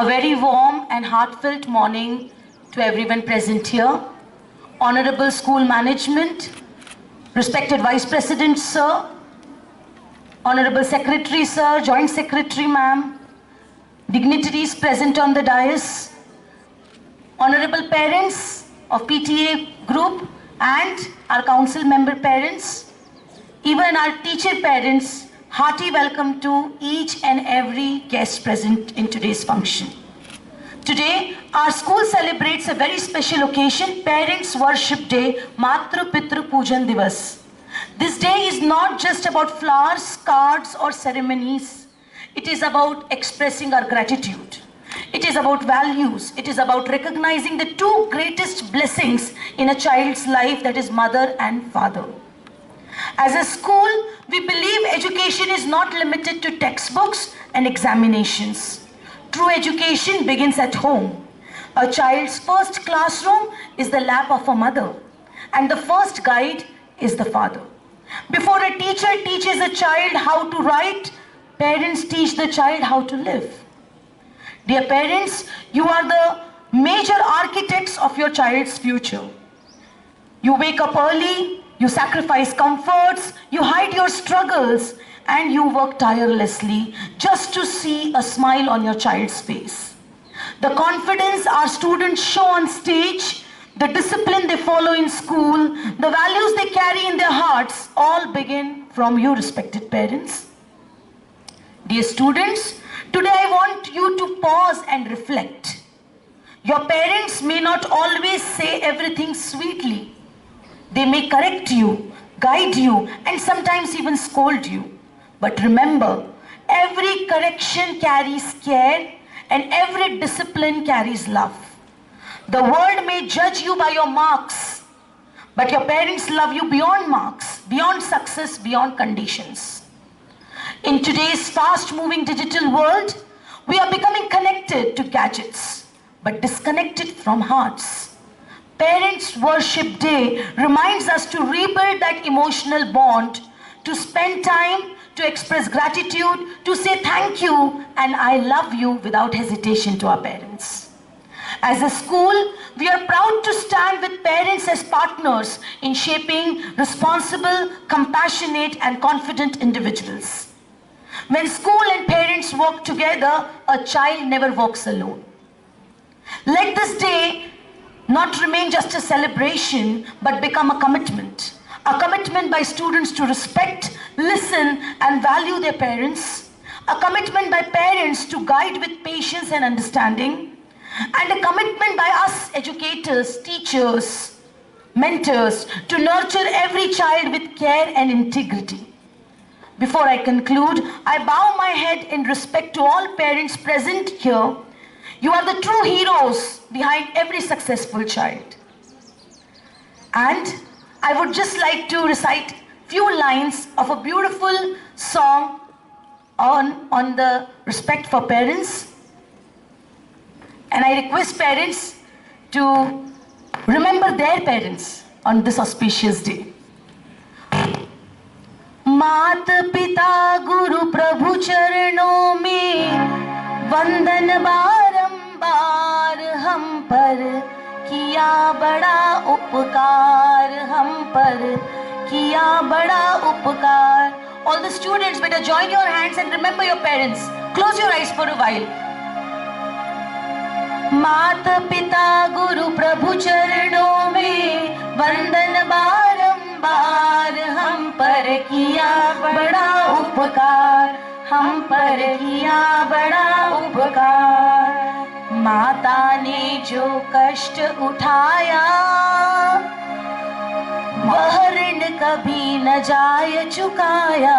A very warm and heartfelt morning to everyone present here. Honorable School Management, respected Vice President Sir, Honorable Secretary Sir, Joint Secretary Ma'am, dignitaries present on the dais, Honorable Parents of PTA Group and our Council Member Parents, even our teacher parents, hearty welcome to each and every guest present in today's function. Today, our school celebrates a very special occasion, Parents Worship Day, Matra Pitra Pujan Divas. This day is not just about flowers, cards or ceremonies. It is about expressing our gratitude. It is about values. It is about recognizing the two greatest blessings in a child's life, that is mother and father. As a school, we believe education is not limited to textbooks and examinations. True education begins at home. A child's first classroom is the lap of a mother, and the first guide is the father. Before a teacher teaches a child how to write, parents teach the child how to live. Dear parents, you are the major architects of your child's future. You wake up early, you sacrifice comforts, you hide your struggles, and you work tirelessly just to see a smile on your child's face. The confidence our students show on stage, the discipline they follow in school, the values they carry in their hearts, all begin from you, respected parents. Dear students, today I want you to pause and reflect. Your parents may not always say everything sweetly. They may correct you, guide you, and sometimes even scold you. But remember, every correction carries care and every discipline carries love. The world may judge you by your marks, but your parents love you beyond marks, beyond success, beyond conditions. In today's fast-moving digital world, we are becoming connected to gadgets, but disconnected from hearts. Parents Worship Day reminds us to rebuild that emotional bond, to spend time, to express gratitude, to say thank you and I love you without hesitation to our parents. As a school, we are proud to stand with parents as partners in shaping responsible, compassionate and confident individuals. When school and parents work together, a child never walks alone. Let this day not remain just a celebration, but become a commitment. A commitment by students to respect, listen and value their parents. A commitment by parents to guide with patience and understanding. And a commitment by us educators, teachers, mentors to nurture every child with care and integrity. Before I conclude, I bow my head in respect to all parents present here. You are the true heroes behind every successful child. And I would just like to recite few lines of a beautiful song on the respect for parents. And I request parents to remember their parents on this auspicious day. मात पिता गुरु प्रभु चरणों में वंदन बारंबार, हम पर किया बड़ा उपकार, हम पर किया बड़ा उपकार. All the students, better join your hands and remember your parents. Close your eyes for a while. मात पिता गुरु प्रभु चरणों में वंदन बारंबार, हम पर किया बड़ा उपकार, हम पर किया बड़ा उपकार. माता ने जो कष्ट उठाया, वह ऋण कभी न जाए चुकाया.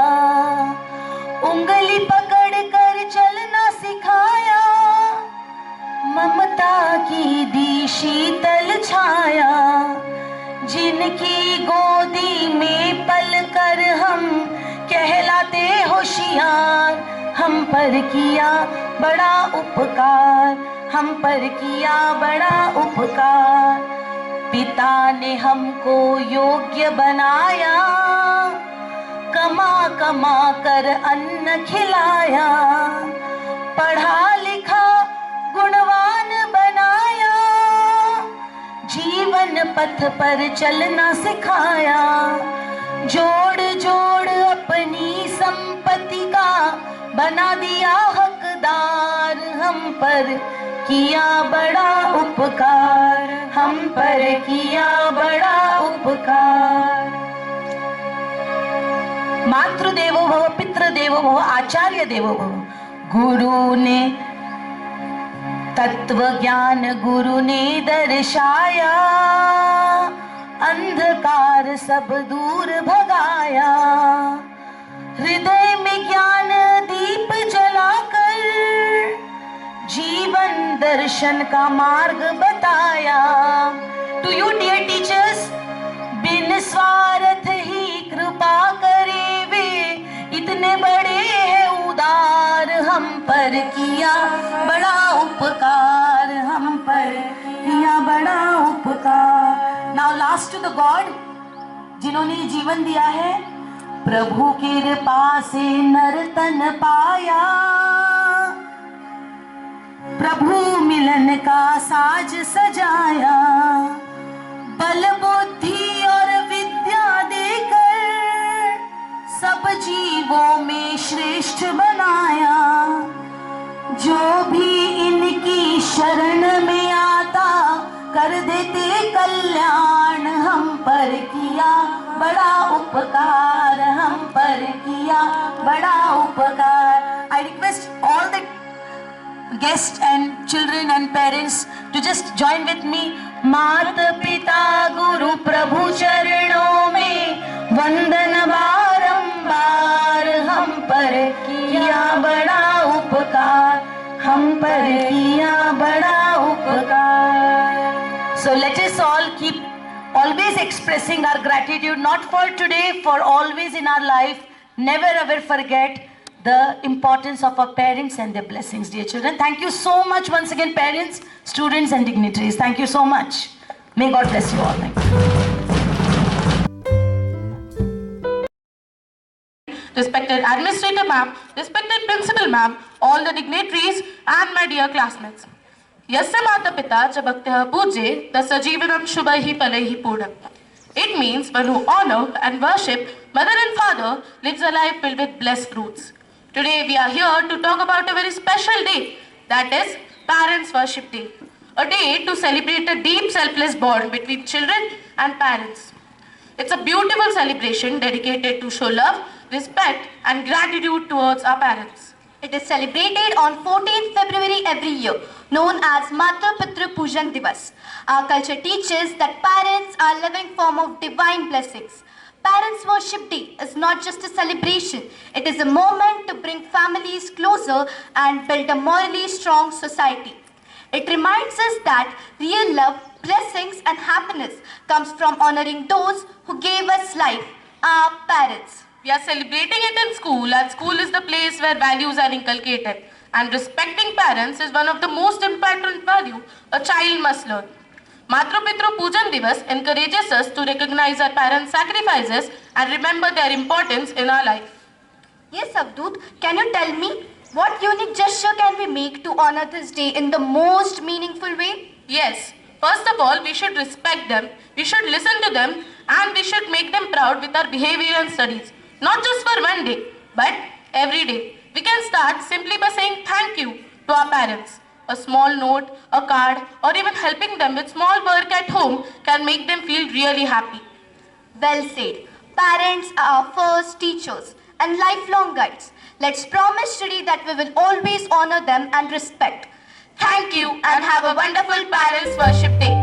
उंगली पकड़ कर चलना सिखाया, ममता की दी शीतल छाया. जिनकी गोदी में पल कर हम कहलाते होशियार, हम पर किया बड़ा उपकार, हम पर किया बड़ा उपकार. पिता ने हमको योग्य बनाया, कमा कमा कर अन्न खिलाया. पढ़ा लिखा ज्ञान पथ पर चलना सिखाया। जोड़ जोड़ अपनी संपत्ति का बना दिया हकदार। हम पर किया बड़ा उपकार, हम पर किया बड़ा उपकार। मातृदेवो भव, पितृदेवो भव, आचार्य देवो भव। गुरु ने तत्व ज्ञान गुरु ने दर्शाया, अंधकार सब दूर भगाया। हृदय में ज्ञान दीप जलाकर जीवन दर्शन का मार्ग बताया। टू यू डियर टीचर्स, बिन स्वार्थ ही कृपा करे वे, इतने बड़े हैं उदार। हम पर किया बड़ा उपकार, हम पर किया बड़ा उपकार। Now last to the God, जिन्होंने जीवन दिया है। प्रभु कृपा से नर तन पाया, प्रभु मिलन का साज सजाया। बल बुद्धि और विद्या देकर सब जीवों में श्रेष्ठ बनाया। जो भी इनकी शरण में आता कर देते कल्याण। हम पर किया बड़ा उपकार, हम पर किया बड़ा उपकार। I request all the guests and children and parents to just join with me. मात पिता गुरु प्रभु चरणों में वंदन बारंबार। हम पर किया बड़ा उपकार, हम पर किया बड़ा उपकार। So let us all keep always expressing our gratitude, not for today, for always in our life. Never ever forget the importance of our parents and their blessings, dear children. Thank you so much once again, parents, students and dignitaries. Thank you so much. May God bless you all. Thank you. Respected Administrator Ma'am, respected Principal Ma'am, all the dignitaries and my dear classmates. Yasya Mata Pita Jabhaktah Puje Tasya Jeevanam Shubhahi Palahi Purnam. It means one who honor and worship mother and father lives a life filled with blessed fruits. Today we are here to talk about a very special day, that is Parents Worship Day. A day to celebrate a deep selfless bond between children and parents. It's a beautiful celebration dedicated to show love, respect and gratitude towards our parents. It is celebrated on 14th February every year, known as Mata Pitra Pujan Divas. Our culture teaches that parents are a living form of divine blessings. Parents Worship Day is not just a celebration, it is a moment to bring families closer and build a morally strong society. It reminds us that real love, blessings and happiness comes from honoring those who gave us life, our parents. We are celebrating it in school, and school is the place where values are inculcated. And respecting parents is one of the most important values a child must learn. Matra Pitra Pujan Divas encourages us to recognize our parents' sacrifices and remember their importance in our life. Yes, Avdut, can you tell me what unique gesture can we make to honor this day in the most meaningful way? Yes, first of all, we should respect them, we should listen to them, and we should make them proud with our behavior and studies. Not just for one day, but every day. We can start simply by saying thank you to our parents. A small note, a card, or even helping them with small work at home can make them feel really happy. Well said. Parents are our first teachers and lifelong guides. Let's promise today that we will always honor them and respect. Thank you and have a wonderful Parents Worship Day.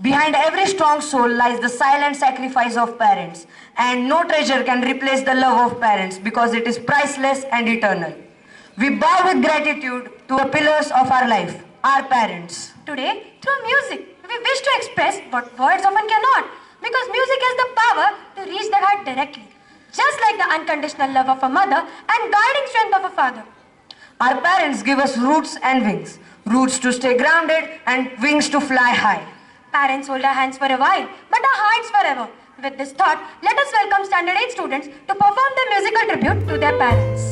Behind every strong soul lies the silent sacrifice of parents, and no treasure can replace the love of parents because it is priceless and eternal. We bow with gratitude to the pillars of our life, our parents. Today, through music, we wish to express what words often cannot, because music has the power to reach the heart directly, just like the unconditional love of a mother and guiding strength of a father. Our parents give us roots and wings, roots to stay grounded and wings to fly high. Parents hold our hands for a while, but our hearts forever. With this thought, let us welcome Standard 8 students to perform their musical tribute to their parents.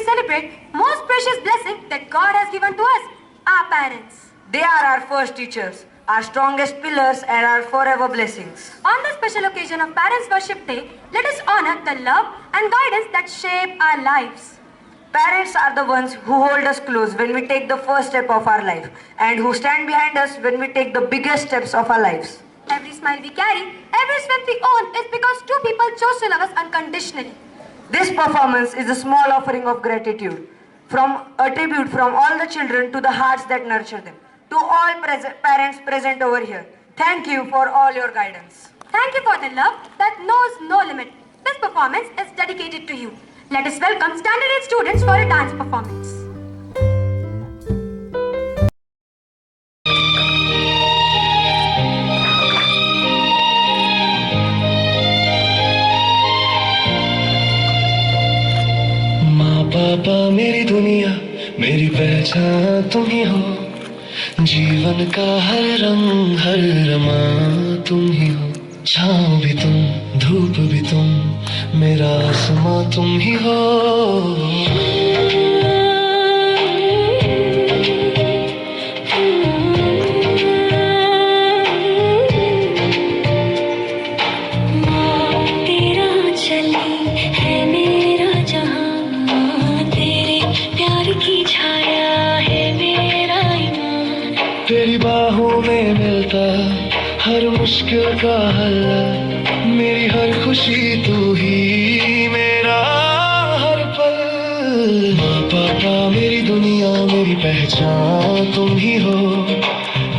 celebrate most precious blessing that God has given to us, our parents. They are our first teachers, our strongest pillars, and our forever blessings. On the special occasion of Parents Worship Day, let us honor the love and guidance that shape our lives. Parents are the ones who hold us close when we take the first step of our life and who stand behind us when we take the biggest steps of our lives. Every smile we carry, every strength we own is because two people chose to love us unconditionally. This performance is a small offering of gratitude, from a tribute from all the children to the hearts that nurture them. To all parents present over here, thank you for all your guidance. Thank you for the love that knows no limit. This performance is dedicated to you. Let us welcome Standard 8 students for a dance performance. माँ पापा मेरी दुनिया, मेरी पहचान तुम ही हो। जीवन का हर रंग हर रमा तुम ही हो। छाँव भी तुम, धूप भी तुम, मेरा आसमां तुम ही हो। तेरा चली है मेरा जहां, तेरे प्यार की छाया है मेरा ईमान। तेरी बाहों में मिलता हर मुश्किल का हल, मेरी हर खुशी तू ही, मेरा हर पल। माँ पापा मेरी दुनिया, मेरी पहचान तुम ही हो।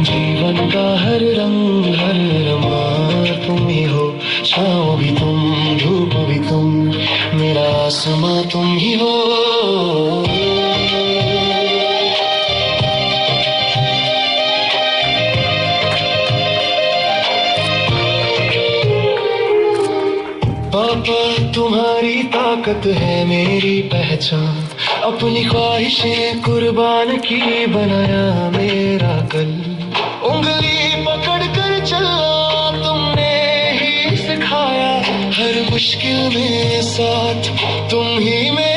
जीवन का हर रंग हर रमा तुम ही हो। छाँव भी तुम, धूप भी तुम, मेरा आसमां तुम ही हो। पापा तुम्हारी ताकत है मेरी पहचान, अपनी ख्वाहिशें कुर्बान की बनाया मेरा कल। उंगली पकड़ कर चलना तुमने ही सिखाया, हर मुश्किल में साथ तुम ही मेरा